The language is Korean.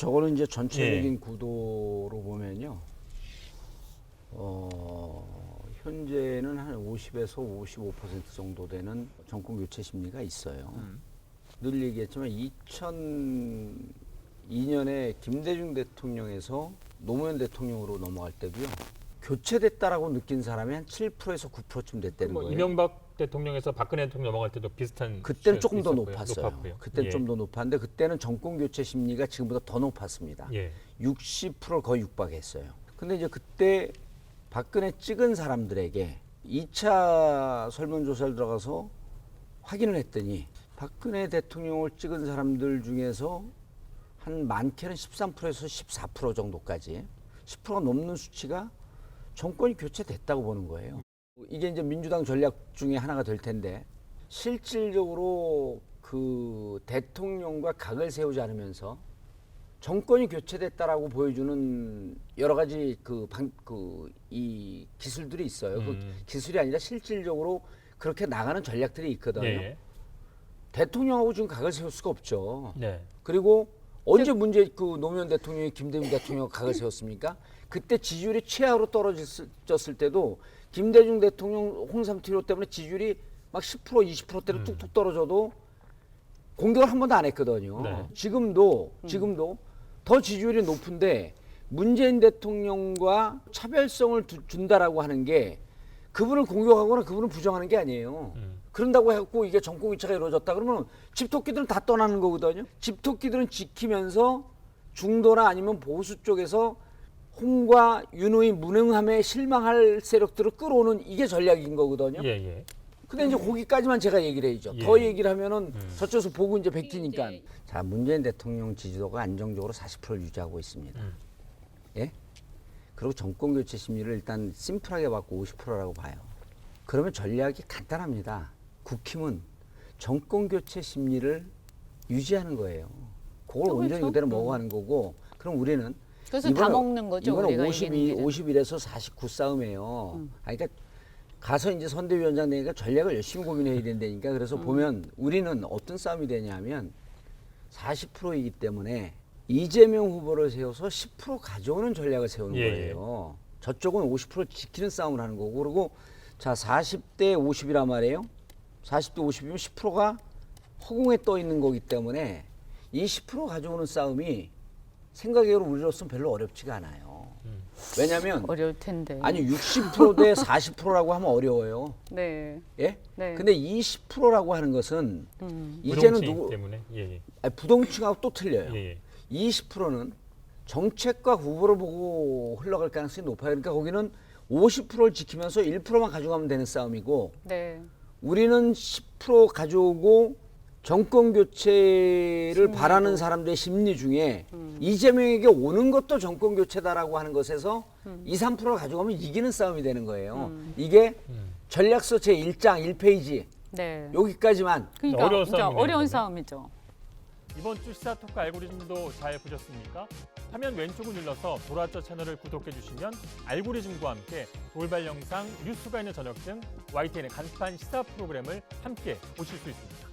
저거는 이제 전체적인 구도로 보면요. 현재는 한 50에서 55% 정도 되는 정권 교체 심리가 있어요. 늘 얘기했지만 2002년에 김대중 대통령에서 노무현 대통령으로 넘어갈 때도요. 교체됐다라고 느낀 사람이 한 7%에서 9%쯤 됐다는 거예요. 이명박 대통령에서 박근혜 대통령 넘어갈 때도 비슷한 그때는 조금 더 있었고요. 높았어요. 높았고요. 그때는 예. 좀 더 높았는데 그때는 정권 교체 심리가 지금보다 더 높았습니다. 예. 60%를 거의 육박했어요. 근데 이제 그때 박근혜 찍은 사람들에게 2차 설문조사를 들어가서 확인을 했더니 박근혜 대통령을 찍은 사람들 중에서 한 많게는 13%에서 14% 정도까지 10%가 넘는 수치가 정권이 교체됐다고 보는 거예요. 이게 이제 민주당 전략 중에 하나가 될 텐데 실질적으로 그 대통령과 각을 세우지 않으면서 정권이 교체됐다라고 보여주는 여러 가지 이 기술들이 있어요. 그 기술이 아니라 실질적으로 그렇게 나가는 전략들이 있거든요. 예. 대통령하고 지금 각을 세울 수가 없죠. 네. 그리고 언제 노무현 대통령이 김대중 대통령하고 각을 세웠습니까? 그때 지지율이 최하로 떨어졌을 때도 김대중 대통령 홍삼 티로 때문에 지지율이 막 10% 20%대로 뚝뚝 떨어져도 공격을 한 번도 안 했거든요. 네. 지금도 더 지지율이 높은데 문재인 대통령과 차별성을 준다라고 하는 게 그분을 공격하거나 그분을 부정하는 게 아니에요. 그런다고 해갖고 이게 정권 교체가 이루어졌다 그러면 집토끼들은 다 떠나는 거거든요. 집토끼들은 지키면서 중도나 아니면 보수 쪽에서 홍과 윤의 무능함에 실망할 세력들을 끌어오는 이게 전략인 거거든요. 예. 근데 이제 거기까지만 제가 얘기를 해야죠. 예. 더 얘기를 하면은 저쪽에서 보고 이제 베끼니까. 자, 문재인 대통령 지지도가 안정적으로 40%를 유지하고 있습니다. 예? 그리고 정권 교체 심리를 일단 심플하게 받고 50%라고 봐요. 그러면 전략이 간단합니다. 국힘은 정권 교체 심리를 유지하는 거예요. 그걸 온전히 그대로 먹어가는 거고, 그럼 우리는 그래서 다 먹는 거죠. 이번에 우리가 51에서 49 싸움이에요. 그러니까 가서 이제 선대위원장 되니까 전략을 열심히 고민해야 된다니까. 그래서 보면 우리는 어떤 싸움이 되냐면 40%이기 때문에 이재명 후보를 세워서 10% 가져오는 전략을 세우는 거예요. 저쪽은 50% 지키는 싸움을 하는 거고. 그리고 자, 40대 50이란 말이에요. 40대 50이면 10%가 허공에 떠 있는 거기 때문에 이 10% 가져오는 싸움이 생각외로 우리로서는 별로 어렵지가 않아요. 왜냐하면 어려울 텐데. 아니 60%대 40%라고 하면 어려워요. 네. 예? 네. 근데 20%라고 하는 것은 이제는 부동층 때문에 아니, 부동층하고 또 틀려요. 예. 20%는 정책과 후보를 보고 흘러갈 가능성이 높아요. 그러니까 거기는 50%를 지키면서 1%만 가져가면 되는 싸움이고 네. 우리는 10% 가져오고 정권 교체를 바라는 사람들의 심리 중에 이재명에게 오는 것도 정권 교체다라고 하는 것에서 2, 3%를 가져가면 이기는 싸움이 되는 거예요. 이게 전략서 제 1장 1페이지 네. 여기까지만. 그러니까 어려운 진짜 싸움이네요, 어려운 그러면. 싸움이죠. 이번 주 시사토크 알고리즘도 잘 보셨습니까? 화면 왼쪽을 눌러서 돌아쩌 채널을 구독해 주시면 알고리즘과 함께 돌발 영상, 뉴스가 있는 저녁 등 YTN의 간판 시사 프로그램을 함께 보실 수 있습니다.